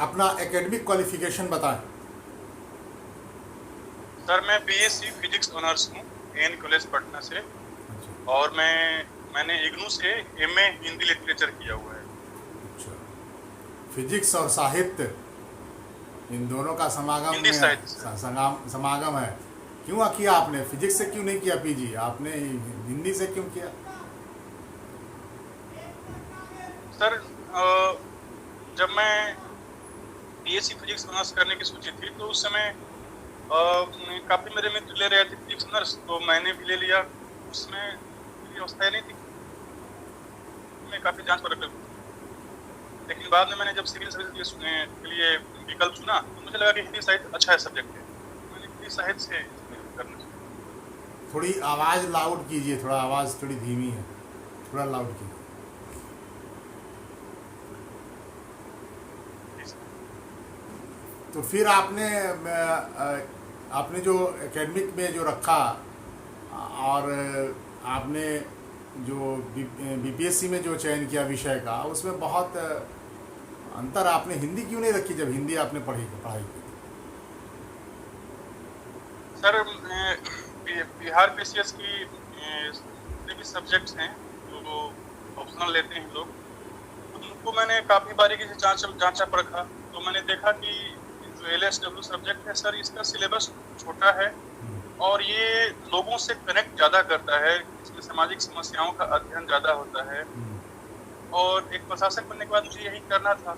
अपना academic qualification बताएं। Sir मैं बीएससी फिजिक्स ऑनर्स हूँ एन कॉलेज पटना से। अच्छा। और मैंने इग्नू से एमए हिंदी लिटरेचर किया हुआ है। अच्छा, फिजिक्स और साहित्य इन दोनों का हिंदी साहित्य सर। समागम है। क्यों किया आपने? फिजिक्स से क्यों नहीं किया पीजी? आपने हिंदी से क्यों किया? सर जब मैं बीएससी फिजिक्स ऑनर्स करने की सोची थी तो उस समय काफी मेरे मित्र ले रहे थे फिजिक्स ऑनर्स, तो मैंने भी ले लिया। उसमें मेरी अवस्था नहीं थी, मैं काफी जांच परख कर, लेकिन बाद में मैंने जब सिविल सर्विस के लिए विकल्प चुना तो मुझे लगा कि हिंदी साहित्य अच्छा है सब्जेक्ट है, मैंने हिंदी साहित्य से करना चाहिए। थोड़ी आवाज़ लाउड कीजिए, थोड़ा आवाज़ थोड़ी धीमी है, थोड़ा लाउड कीजिए। तो फिर आपने जो एकेडमिक में जो रखा और आपने जो बीपीएससी में जो चयन किया विषय का, उसमें बहुत अंतर। आपने हिंदी क्यों नहीं रखी जब हिंदी आपने पढ़ाई की? सर बिहार पीसीएस की जितने भी सब्जेक्ट्स हैं जो ऑप्शनल लेते हैं लोग, उनको मैंने काफ़ी बारीकी से जांचा परखा, तो मैंने देखा कि जो एलएसडब्ल्यू सब्जेक्ट है सर, इसका सिलेबस छोटा है और ये लोगों से कनेक्ट ज़्यादा करता है, इसमें सामाजिक समस्याओं का अध्ययन ज़्यादा होता है। और एक प्रशासक बनने के बाद मुझे यही करना था,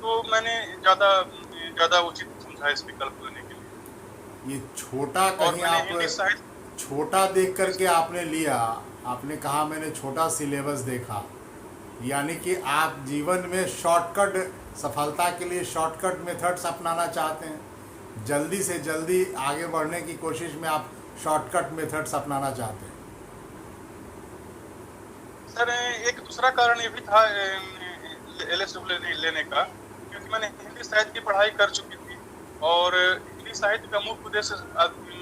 तो मैंने ज़्यादा उचित समझा इस विकल्प लेने के लिए। ये छोटा और कहीं मैंने आप हिंदी साहित्य, छोटा देख करके आपने लिया? आपने कहा मैंने छोटा सिलेबस देखा, यानी कि आप जीवन में शॉर्टकट, सफलता के लिए शॉर्टकट मेथड्स अपनाना चाहते हैं। जल्दी से जल्दी आगे बढ़ने की कोशिश में आप शॉर्टकट मेथड्स अपनाना चाहते हैं। सर एक दूसरा कारण ये भी था एलएसडब्ल्यू लेने का, क्योंकि मैंने हिंदी साहित्य की पढ़ाई कर चुकी थी और हिंदी साहित्य का मुख्य उद्देश्य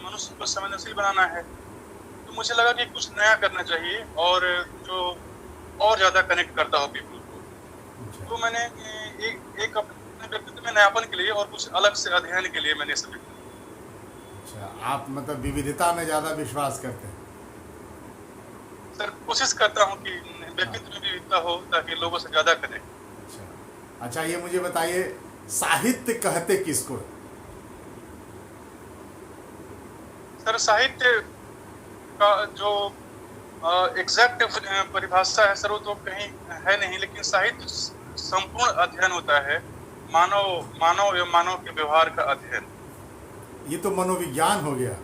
मनुष्य को संवेदनशील बनाना है। तो मुझे लगा कि कुछ नया करना चाहिए और जो और ज़्यादा कनेक्ट करता हो पीपल को। तो मैंने एक अपने व्यक्तित्व में नयापन के लिए और कुछ अलग से अध्ययन के लिए मैंने सब। अच्छा, आप मतलब विविधता में ज़्यादा विश्वास करते हैं? सर कोशिश करता हूँ कि व्यक्तित्व में विविधता हो ताकि लोगों से ज़्यादा कनेक्ट। अच्छा, ये मुझे बताइए, साहित्य कहते किसको? सर साहित्य का जो एग्जैक्ट परिभाषा है सर, वो तो कहीं है नहीं, लेकिन साहित्य संपूर्ण अध्ययन होता है, मानव एवं मानव के व्यवहार का अध्ययन। ये तो मनोविज्ञान हो गया।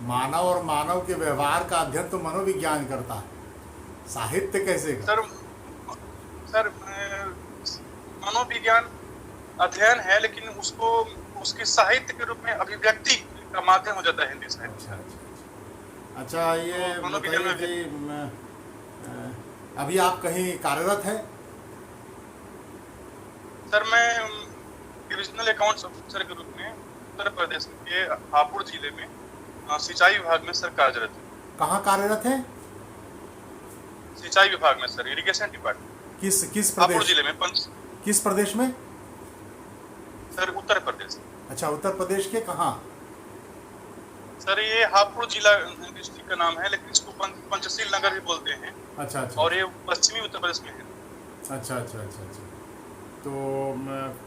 मानव और मानव के व्यवहार का अध्ययन तो मनोविज्ञान करता है, साहित्य कैसे करता? सर मनोविज्ञान अध्ययन है, लेकिन उसको उसके साहित्य के रूप में अभिव्यक्ति का माध्यम हो जाता है हिंदी साहित्य। अच्छा, ये बताइए कि अभी आप कहीं कार्यरत हैं? सर मैं डिविजनल अकाउंट्स ऑफिसर के रूप में उत्तर प्रदेश के हापुड़ जिले में सिंचाई विभाग में सर कार्यरत है। कहाँ कार्यरत है? सिंचाई विभाग में सर, इरिगेशन डिपार्टमेंट। किस प्रदेश? हापुड़ जिले में। किस प्रदेश में? सर उत्तर प्रदेश। अच्छा, उत्तर प्रदेश के कहाँ? सर ये हापुड़ जिला डिस्ट्रिक्ट का नाम है, लेकिन इसको पंचशील नगर भी बोलते हैं। अच्छा। और ये पश्चिमी उत्तर प्रदेश में है। अच्छा।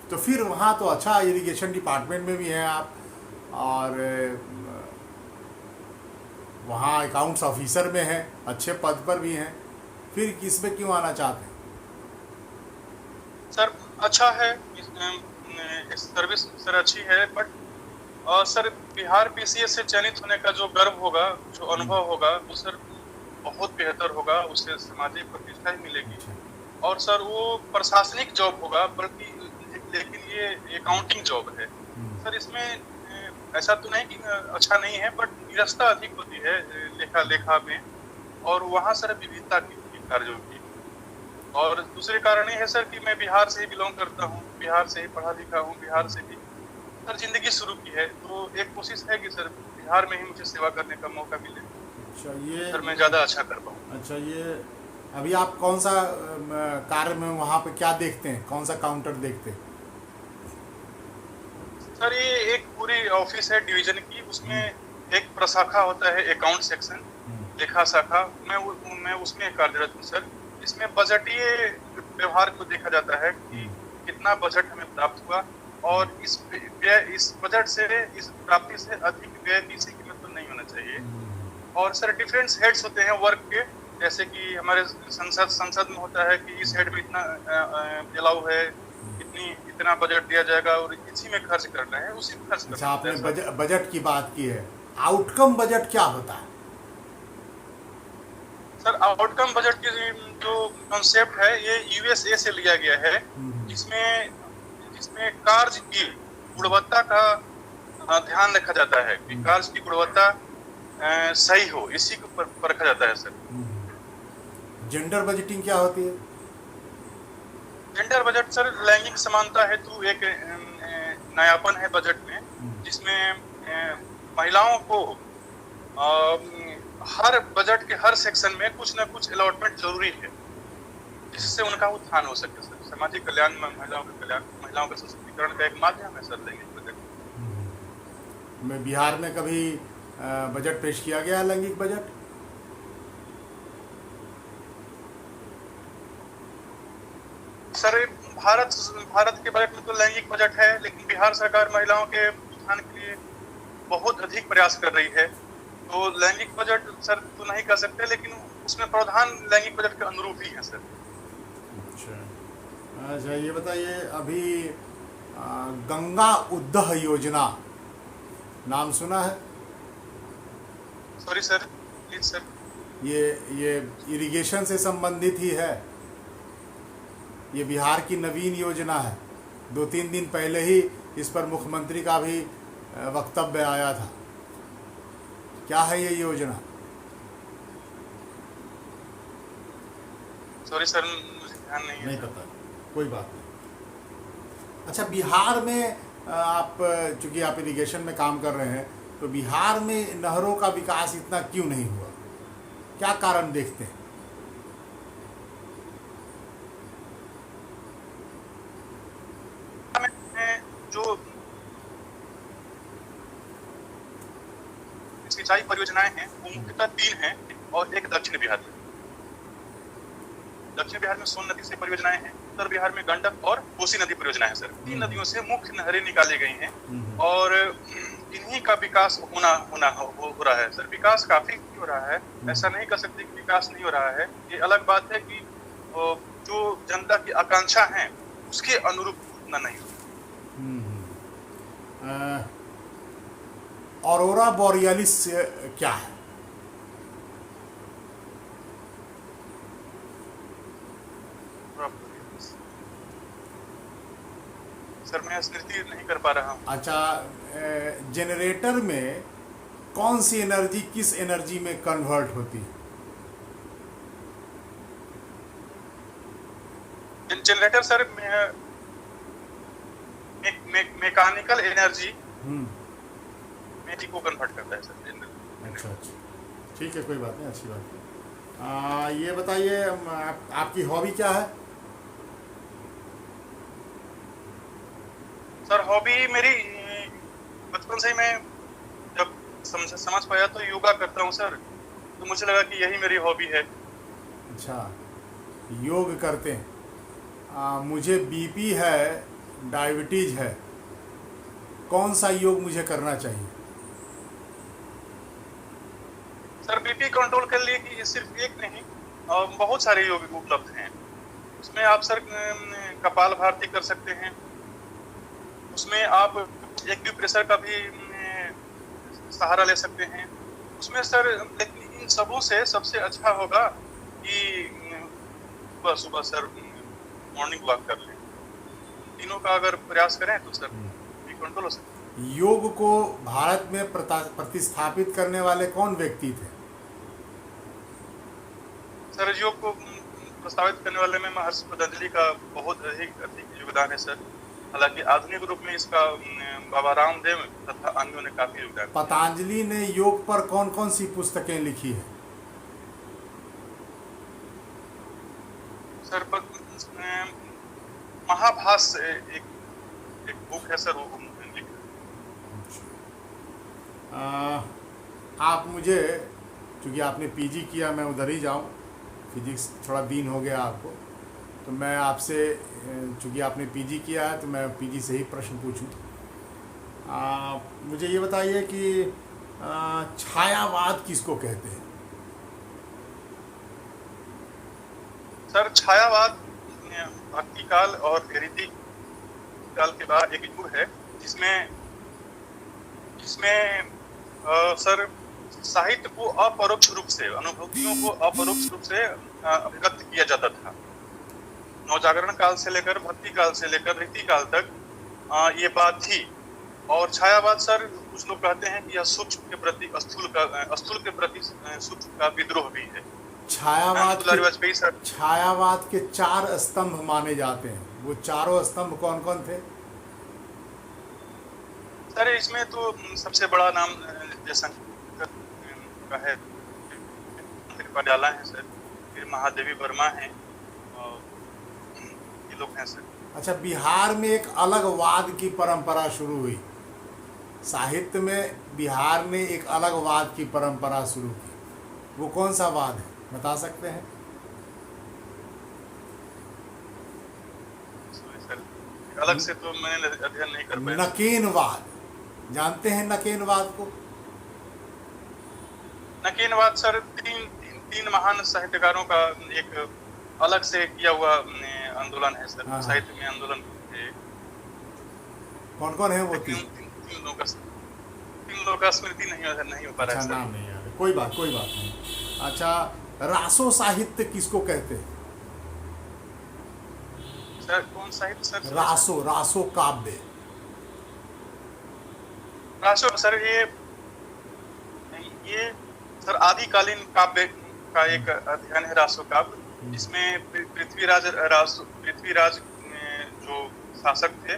तो फिर वहाँ तो अच्छा, इरिगेशन डिपार्टमेंट में भी हैं आप, और वहाँ अकाउंट्स ऑफिसर में हैं, अच्छे पद पर भी हैं, फिर किसमें क्यों आना चाहते हैं? सर अच्छा है, सर्विस सर अच्छी है, बट सर बिहार पीसीएस से चयनित होने का जो गर्व होगा, जो अनुभव होगा, वो सर बहुत बेहतर होगा, उससे सामाजिक प्रतिष्ठा ही मिलेगी। और सर वो प्रशासनिक जॉब होगा, बल्कि लेकिन ये अकाउंटिंग जॉब है सर। इसमें ऐसा तो नहीं कि अच्छा नहीं है, बट निरस्ता अधिक होती है लेखा में, और वहाँ सर विविधता की कार्यों की। और दूसरे कारण ये है सर कि मैं बिहार से ही बिलोंग करता हूँ, बिहार से ही पढ़ा लिखा हूँ, बिहार से ही सर जिंदगी शुरू की है, तो एक कोशिश है कि सर बिहार में ही मुझे सेवा करने का मौका मिले। अच्छा, ये सर मैं ज़्यादा अच्छा कर पाऊँ। अच्छा, ये अभी आप कौन सा कार्य में वहाँ पे क्या देखते हैं, कौन सा काउंटर देखते हैं? सर ये एक पूरी ऑफिस है डिवीजन की, उसमें एक प्रशाखा होता है, अकाउंट सेक्शन, लेखा शाखा। मैं उसमें कार्यरत हूँ सर। इसमें बजटीय व्यवहार को देखा जाता है कि कितना बजट हमें प्राप्त हुआ, और इस बजट से, इस प्राप्ति से अधिक व्यय किसी की मतलब नहीं होना चाहिए। और सर डिफरेंट हेड्स होते हैं वर्क के, जैसे कि हमारे संसद में होता है कि इस हेड में इतना अलाउ है, इतना बजट दिया जाएगा और इसी में खर्च करना है, उसी में खर्च करना है। अच्छा, आपने बजट की बात की है, आउटकम बजट क्या होता है? सर आउटकम बजट की जो कॉन्सेप्ट है ये यूएसए से लिया गया है, जिसमें कार्य की गुणवत्ता का ध्यान रखा जाता है कि कार्य की गुणवत्ता सही हो, इसी को परखा जाता है सर। जेंडर बजटिंग क्या होती है? जेंडर बजट सर लैंगिक समानता हेतु एक नयापन है बजट में, जिसमें महिलाओं को हर बजट के हर सेक्शन में कुछ न कुछ अलॉटमेंट जरूरी है, जिससे उनका उत्थान हो सके सर। सामाजिक कल्याण में महिलाओं का कल्याण, महिलाओं के सशक्तिकरण का एक माध्यम है सर लैंगिक बजट। में बिहार में कभी बजट पेश किया गया है, लैंगिक बजट? सर भारत के बजट में तो लैंगिक बजट है, लेकिन बिहार सरकार महिलाओं के उत्थान के लिए बहुत अधिक प्रयास कर रही है। तो लैंगिक बजट सर तो नहीं कर सकते, लेकिन उसमें प्रावधान लैंगिक बजट के अनुरूप ही है सर। अच्छा, ये बताइए, अभी गंगा उद्दह योजना नाम सुना है? Sorry sir, please sir. ये इरिगेशन से संबंधित ही है। ये बिहार की नवीन योजना है। 2-3 दिन पहले ही इस पर मुख्यमंत्री का भी वक्तव्य आया था। क्या है ये योजना? सॉरी सर, मुझे ध्यान नहीं पता, कोई बात नहीं। अच्छा, बिहार में आप चूंकि आप इरिगेशन में काम कर रहे हैं, तो बिहार में नहरों का विकास इतना क्यों नहीं हुआ? क्या कारण देखते हैं? जो सिंचाई परियोजनाएं हैं वो मुख्यतः 3 हैं, और एक दक्षिण बिहार में। दक्षिण बिहार में सोन नदी से परियोजनाएं हैं, उत्तर बिहार में गंडक और कोसी नदी परियोजनाएं हैं सर। 3 नदियों से मुख्य नहरें निकाली गई हैं, और इन्हीं का विकास हो रहा है सर। विकास काफी हो रहा है, ऐसा नहीं कर सकते कि विकास नहीं हो रहा है। ये अलग बात है कि जो जनता की आकांक्षा है उसके अनुरूप उतना नहीं हो। ऑरोरा बोरियालिस क्या है? सर मैं स्मृति नहीं कर पा रहा हूँ। अच्छा, जनरेटर में कौन सी एनर्जी किस एनर्जी में कन्वर्ट होती है? जनरेटर सर मैकेनिकल एनर्जी को कन्वर्ट करता है सर। अच्छा, ठीक है, कोई बात नहीं, अच्छी बात है। ये बताइए, आपकी हॉबी क्या है? सर हॉबी मेरी बचपन से ही, मैं जब समझ पाया तो योगा करता हूँ सर, तो मुझे लगा कि यही मेरी हॉबी है। अच्छा, योग करते हैं। मुझे बीपी है, डायबिटीज है, कौन सा योग मुझे करना चाहिए? सर बीपी कंट्रोल कर लिए कि सिर्फ एक नहीं, बहुत सारे योग उपलब्ध हैं। उसमें आप सर कपाल भारती कर सकते हैं, उसमें आप एक्यूप्रेशर का भी सहारा ले सकते हैं उसमें सर। लेकिन इन सबों से सबसे अच्छा होगा कि सुबह सर मॉर्निंग वॉक कर लें। तीनों का अगर प्रयास करें तो सर कंट्रोल हो सकता है। योग को भारत में प्रतिस्थापित करने वाले कौन व्यक्ति थे? सर योग को प्रस्तावित करने वाले में महर्षि पतंजलि का बहुत अधिक योगदान है सर। हालांकि आधुनिक रूप में इसका बाबा रामदेव तथा अन्यों ने काफी योगदान। पतंजलि ने योग पर कौन कौन सी पुस्तकें लिखी है? महाभास एक एक बुक है सर, वो लिखा है। आप मुझे, चूँकि आपने पीजी किया, मैं उधर ही जाऊँ, फिजिक्स थोड़ा बीन हो गया आपको, तो मैं आपसे, चूँकि आपने पीजी किया है तो मैं पीजी से ही प्रश्न पूछूं। मुझे ये बताइए कि छायावाद किसको कहते हैं? सर छायावाद भक्ति काल और रीति काल के बाद एक युग है जिसमें जिसमें सर साहित्य को अपरोक्ष रूप से, अनुभूतियों को अपरोक्ष रूप से अभिव्यक्त किया जाता था। नवजागरण काल से लेकर भक्ति काल से लेकर रीति काल तक ये बात थी। और छायावाद सर, कुछ लोग कहते हैं कि यह सूक्ष्म के प्रति स्थूल के प्रति सूक्ष्म का विद्रोह भी है। छायावाद के 4 स्तंभ माने जाते हैं, वो चारों स्तंभ कौन कौन थे? सर इसमें तो सबसे बड़ा नाम जयशंकर का है, त्रिपाला है सर, फिर महादेवी वर्मा है, और ये लोग हैं सर। अच्छा, बिहार में एक अलग वाद की परंपरा शुरू हुई, साहित्य में बिहार ने एक अलग वाद की परंपरा शुरू की, वो कौन सा वाद है, बता सकते हैं? अलग से तो मैंने अध्ययन नहीं कर पाया। नकेनवाद, जानते हैं नकेनवाद को? नकेनवाद सर तीन महान साहित्यकारों का एक अलग से किया हुआ आंदोलन है सर। हाँ। साहित्य में आंदोलन कौन कौन है वो? तीन लोगों का स्मृति नहीं हो पा रहा है अच्छा, सर। नाम नहीं याद है, कोई बात नहीं। अच्छा, रासो साहित्य किसको कहते हैं? सर कौन साहित्य सर? रासो काव्य। रासो सर ये सर आदिकालीन काव्य का एक अध्ययन है, रासो काव्य, जिसमें पृथ्वीराज जो शासक थे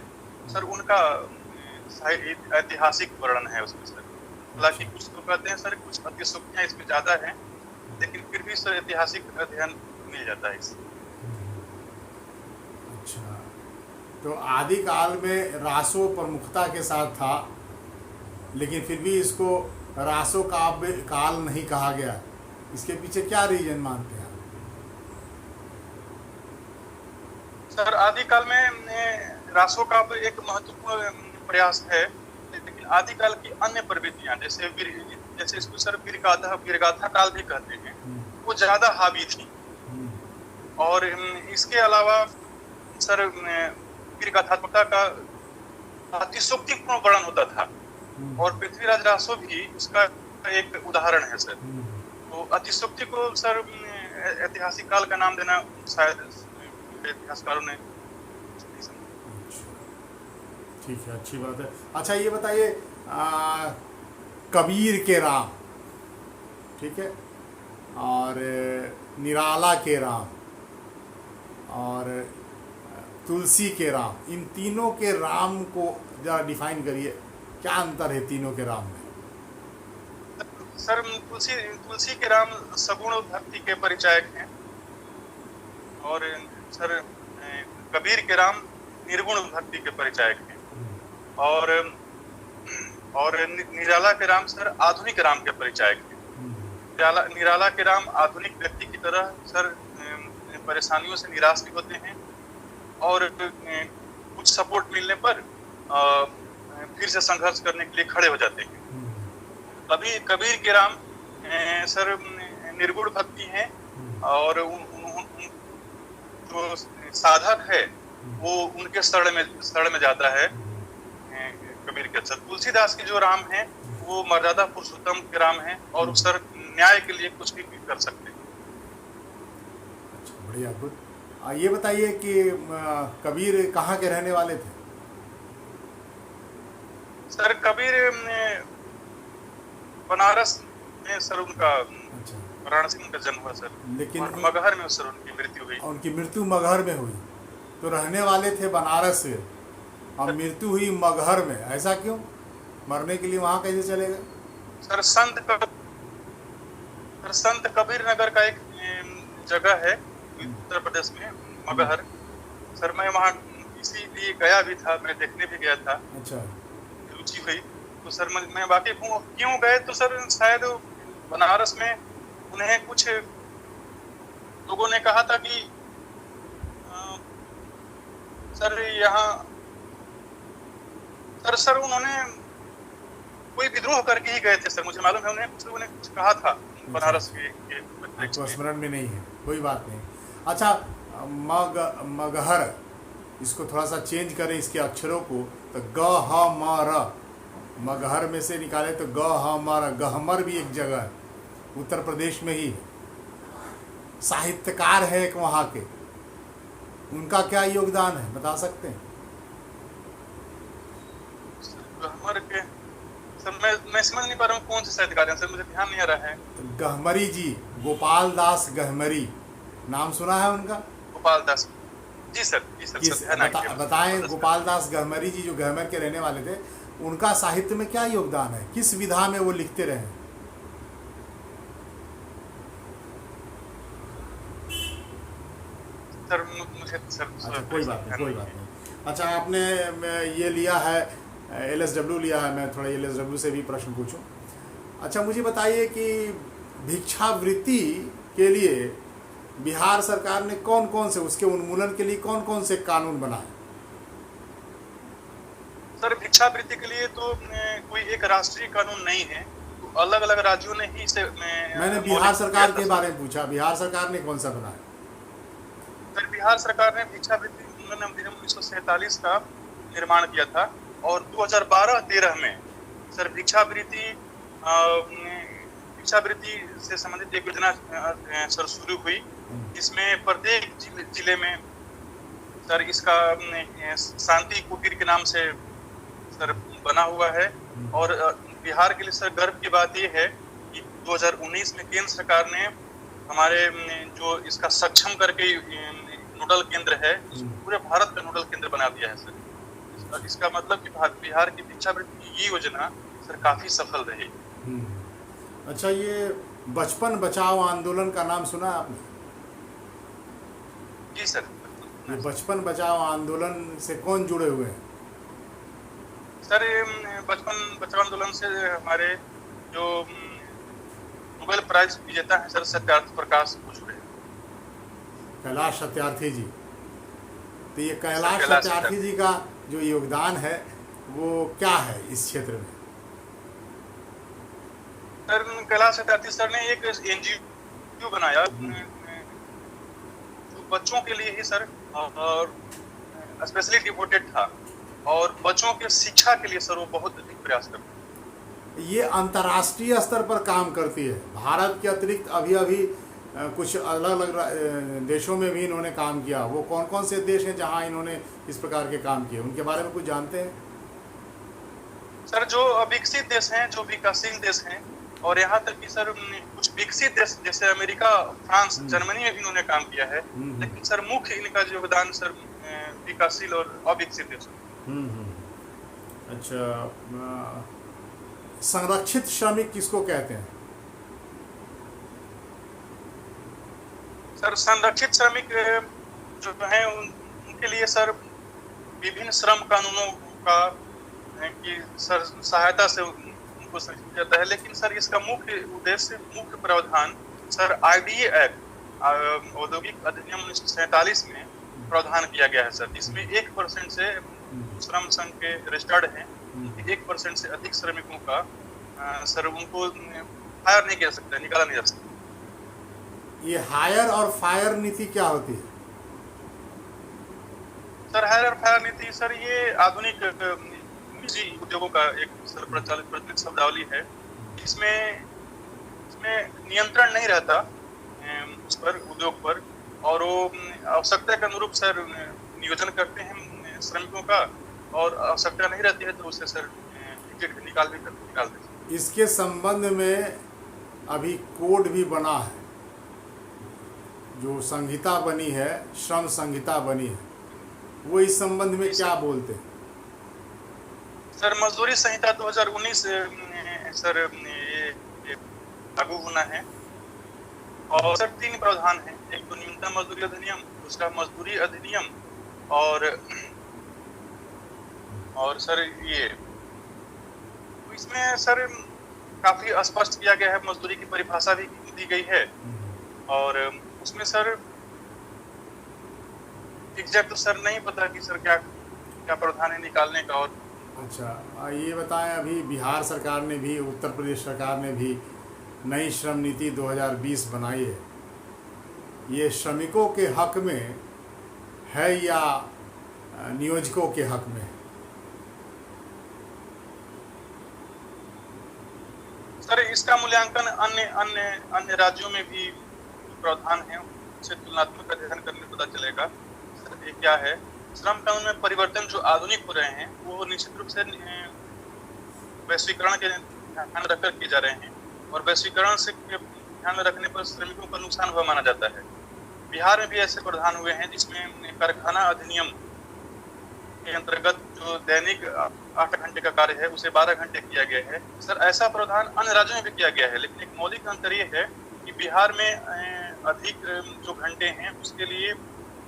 सर, उनका ऐतिहासिक वर्णन है उसमें सर। हालांकि कुछ तो कहते हैं सर, कुछ अतिशयोक्तियां इसमें ज्यादा हैं, लेकिन फिर भी सर ऐतिहासिक अध्ययन मिल जाता है इससे। अच्छा, तो आदिकाल में रासो प्रमुखता के साथ था, लेकिन फिर भी इसको रासो काव्य काल नहीं कहा गया, इसके पीछे क्या रीजन मानते हैं आप? सर आदिकाल में रासो काव्य एक महत्वपूर्ण प्रयास है, लेकिन आदिकाल की अन्य प्रवृत्तियां जैसे इसको सर वीरगाथा काल भी कहते हैं, वो ज्यादा हावी थी। और इसके अलावा सर वीरगाथात्मकता का अतिशयोक्तिपूर्ण वर्णन होता था, और पृथ्वीराज रासो भी उसका एक उदाहरण है सर। तो अतिशयोक्ति को सर ऐतिहासिक काल का नाम देना शायद इतिहासकारों ने नहीं समझा। ठीक है, अच्छी बात है। अच्छा, ये बताइए, कबीर के राम, ठीक है, और निराला के राम और तुलसी के राम, इन तीनों के राम को जरा डिफाइन करिए, क्या अंतर है तीनों के राम में? सर तुलसी के राम सगुण भक्ति के परिचायक हैं, और सर कबीर के राम निर्गुण भक्ति के परिचायक हैं, और निराला के राम सर आधुनिक राम के परिचायक हैं। निराला के राम आधुनिक व्यक्ति की तरह सर परेशानियों से निराश भी होते हैं, और कुछ सपोर्ट मिलने पर फिर से संघर्ष करने के लिए खड़े हो जाते हैं। कबीर के राम सर निर्गुण भक्ति हैं, और जो साधक है वो उनके शरण में जाता है कबीर के। अच्छा, तुलसीदास के जो राम हैं वो मर्यादा पुरुषोत्तम के राम हैं, और सर न्याय के लिए कुछ भी कर सकते हैं। अच्छा, बढ़िया, गुड। ये बताइए कि कबीर कहाँ के रहने वाले थे? सर कबीर बनारस में सर उनका, अच्छा, वाराणसी में उनका जन्म हुआ सर, लेकिन मगहर में सर उनकी मृत्यु हुई। उनकी मृत्यु मगहर में हुई, तो रहने वाले थे बनारस से और मृत्यु हुई मगहर में, ऐसा क्यों? मरने के लिए वहाँ कैसे चले गए? सर संत कबीर नगर का एक जगह है उत्तर प्रदेश में, मगहर। सर मैं वहाँ इसीलिए गया भी था, मैं देखने भी गया था, अच्छा। रुचि हुई। तो सर मैं वाकिफ हूँ। क्यों गए, तो सर शायद बनारस में उन्हें कुछ लोगों ने कहा था कि सर यहाँ सर उन्होंने कोई विद्रोह करके ही गए थे सर, मुझे मालूम है। उन्हें कुछ लोगों ने कुछ कहा था बनारस के आपको स्मरण में नहीं है, कोई बात नहीं। अच्छा, मगहर, इसको थोड़ा सा चेंज करें इसके अक्षरों को, तो ग ह म र, मगहर में से निकाले तो ग ह म र। गहमर भी एक जगह है, उत्तर प्रदेश में ही है। साहित्यकार है एक वहाँ के, उनका क्या योगदान है बता सकते हैं? गहमर के सर मैं समझ नहीं पा रहा हूँ कौन से साहित्यकार हैं सर, मुझे ध्यान नहीं आ रहा है। गहमरी जी, गोपाल दास गहमरी, नाम सुना है उनका? गोपाल दास, जी सर, जी सर, किस ध्यान आ गया। बताएं, गोपाल दास गहमरी जी जो गहमर के रहने वाले थे, उनका साहित्य में क्या योगदान है? किस विधा में वो लिखते रहे? सर मुझे सर अच्छा, कोई बात नहीं, कोई बात नहीं। अच्छा, आपने ये लिया है LSW लिया है, मैं थोड़ा LSW से भी प्रश्न पूछूं। अच्छा, मुझे बताइए कि भिक्षावृत्ति के लिए बिहार सरकार ने कौन कौन से, उसके उन्मूलन के लिए कौन कौन से कानून बनाए? सर भिक्षावृत्ति के लिए तो कोई एक राष्ट्रीय कानून नहीं है, तो अलग अलग राज्यों ने ही इसे मैंने बिहार सरकार के बारे में पूछा, बिहार सरकार ने कौन सा बनाया? सर बिहार सरकार ने भिक्षावृत्ति अधिनियम 1947 का निर्माण किया था, और 2012-13 में सर भिक्षावृत्ति से संबंधित एक योजना सर शुरू हुई। इसमें प्रत्येक जिले में सर इसका शांति कुटीर के नाम से सर बना हुआ है। और बिहार के लिए सर गर्व की बात यह है कि 2019 में केंद्र सरकार ने हमारे जो इसका सक्षम करके नोडल केंद्र है, पूरे भारत का नोडल केंद्र बना दिया है सर। इसका मतलब कि बिहार की भिक्षावृत्ति की ये योजना सर काफी सफल रही। अच्छा, ये बचपन बचाओ आंदोलन का नाम सुना आपने? जी सर। ये बचपन बचाओ आंदोलन से कौन जुड़े हुए हैं? सर बचपन बचाओ आंदोलन से हमारे जो नोबेल प्राइज विजेता है सर सत्यार्थी प्रकाश जुड़े, कैलाश सत्यार्थी जी। तो ये कैलाश सत्यार्थी जी का जो योगदान है वो क्या है इस क्षेत्र में? सर कैलाश सत्यार्थी सर ने एक NGO बनाया जो बच्चों के लिए ही सर और स्पेशली डिवोटेड था, और बच्चों के शिक्षा के लिए सर वो बहुत अधिक प्रयास करते हैं। ये अंतर्राष्ट्रीय स्तर पर काम करती है। भारत के अतिरिक्त अभी कुछ अलग अलग देशों में भी इन्होंने काम किया। वो कौन कौन से देश हैं जहां इन्होंने इस प्रकार के काम किए, उनके बारे में कुछ जानते हैं? सर जो विकसित देश हैं, जो विकासशील देश हैं, और यहाँ तक कि सर कुछ विकसित देश जैसे अमेरिका, फ्रांस, जर्मनी में भी इन्होंने काम किया है। लेकिन सर मुख्य इनका योगदान सर विकासशील और अविकसित देशों। अच्छा, संरक्षित श्रमिक किसको कहते हैं? सर संरक्षित श्रमिक जो हैं उनके लिए सर विभिन्न श्रम कानूनों का की सर सहायता से उनको संरक्षित जाता है। लेकिन सर इसका मुख्य उद्देश्य, मुख्य प्रावधान सर IDA एक्ट औद्योगिक अधिनियम 1947 में प्रावधान किया गया है सर। इसमें 1% से श्रम संघ के रजिस्टर्ड हैं, 1% से अधिक श्रमिकों का सर उनको हायर नहीं किया सकता, निकाला नहीं जा सकता। ये हायर और फायर नीति क्या होती है? सर हायर और फायर नीति सर ये आधुनिक निजी उद्योगों का एक सर प्रचलित शब्दावली है। इसमें नियंत्रण नहीं रहता उस पर, उद्योग पर, और वो आवश्यकता के अनुरूप सर नियोजन करते हैं श्रमिकों का, और आवश्यकता नहीं रहती है तो उसे सर निकाल देते हैं। इसके संबंध में अभी कोड भी बना है, जो संहिता बनी है, श्रम संहिता बनी है, वो इस संबंध में क्या बोलते हैं? सर मजदूरी संहिता 2019 सर ये लागू होना है, और सर 3 प्रावधान हैं। एक तो न्यूनतम मजदूरी अधिनियम, दूसरा मजदूरी अधिनियम, और और सर ये तो इसमें सर काफी स्पष्ट किया गया है, मजदूरी की परिभाषा भी दी गई है और उसमें सर एग्जैक्ट तो सर नहीं पता कि सर क्या क्या प्रावधान है निकालने का। और अच्छा, ये बताएं, अभी बिहार सरकार ने भी, उत्तर प्रदेश सरकार ने भी नई श्रम नीति 2020 बनाई है। ये श्रमिकों के हक में है या नियोजकों के हक में? सर इसका मूल्यांकन अन्य अन्य अन्य राज्यों में भी प्रावधान है, उससे तुलनात्मक अध्ययन करने पता चलेगा सर ये क्या है। श्रम कानून में परिवर्तन जो आधुनिक हो रहे हैं वो निश्चित रूप से वैश्वीकरण के ध्यान रखकर किए जा रहे हैं और वैश्वीकरण से ध्यान में रखने पर श्रमिकों का नुकसान हुआ माना जाता है। बिहार में भी ऐसे प्रावधान हुए हैं जिसमें कारखाना अधिनियम के अंतर्गत जो दैनिक 8 घंटे का कार्य है उसे 12 घंटे किया गया है। सर ऐसा प्रावधान अन्य राज्यों में भी किया गया है, लेकिन एक मौलिक अंतर ये है कि बिहार में अधिक जो घंटे हैं उसके लिए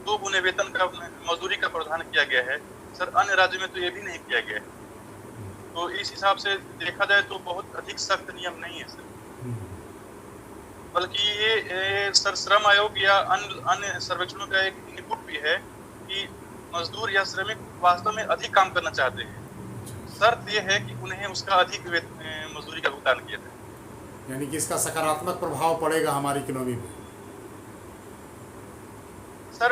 2 गुने वेतन का मजदूरी का प्रावधान किया गया है। सर अन्य राज्यों में तो ये भी नहीं किया गया है। तो इस हिसाब से देखा जाए तो बहुत अधिक सख्त नियम नहीं है सर, बल्कि ये सर श्रम आयोग या अन्य सर्वेक्षणों का एक इनपुट भी है कि मजदूर या श्रमिक वास्तव में अधिक काम करना चाहते हैं। शर्त ये है कि उन्हें उसका अधिक मजदूरी का भुगतान किया जाए। यानी कि इसका सकारात्मक प्रभाव पड़ेगा हमारी इकोनॉमी में। सर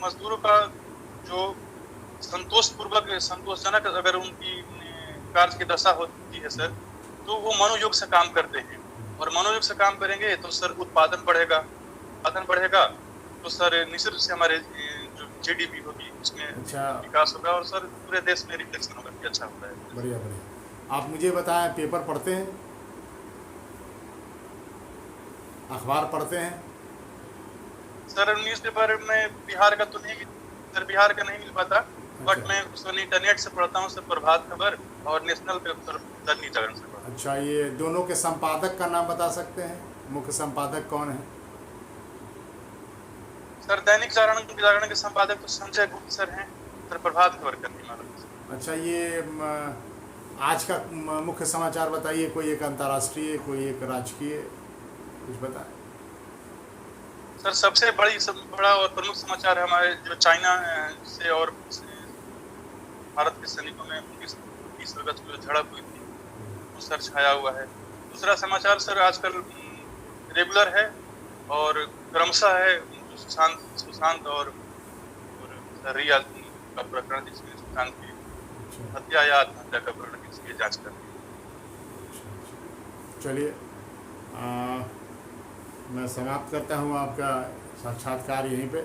मजदूरों का जो संतोषजनक अगर उनकी कार्य की दशा होती है सर, तो वो मनोयोग से काम करते हैं और मनोयोग से काम करेंगे तो सर उत्पादन बढ़ेगा तो सर निश्चित रूप से हमारे जो जीडीपी होगी उसमें विकास होगा और सर पूरे देश में रिफ्लेक्शन होगा कि अच्छा होता है। बढ़िया बढ़िया। आप मुझे बताएं, पेपर पढ़ते हैं, अखबार पढ़ते हैं? सर न्यूज़पेपर में बिहार का तो नहीं, सर बिहार का नहीं मिल पाता। बट मैं उसमें इंटरनेट से पढ़ता हूँ सर, प्रभात खबर और नेशनल पेपर दैनिक जागरण से पढ़ता हूँ। अच्छा, ये दोनों के संपादक का नाम बता सकते हैं? मुख्य संपादक कौन है? सर दैनिक जागरण के संपादक तो संजय गुप्त सर हैं, सर प्रभात खबर का नहीं मालूम। अच्छा, ये आज का मुख्य समाचार बताइए, कोई एक अंतर्राष्ट्रीय, कोई एक राजकीय, कुछ बताएं। सर सबसे बड़ा और प्रमुख समाचार है हमारे जो चाइना से और भारत के सैनिकों में 19 अगस्त को झड़प हुई थी, वो सर छाया हुआ है। दूसरा समाचार सर आजकल रेगुलर है और क्रमशः है सुशांत और रिया का प्रकरण, जिसमें सुशांत की हत्या या आत्महत्या का प्रकरण इसकी जांच कर रही है। चलिए, मैं समाप्त करता हूँ आपका साक्षात्कार यहीं पे।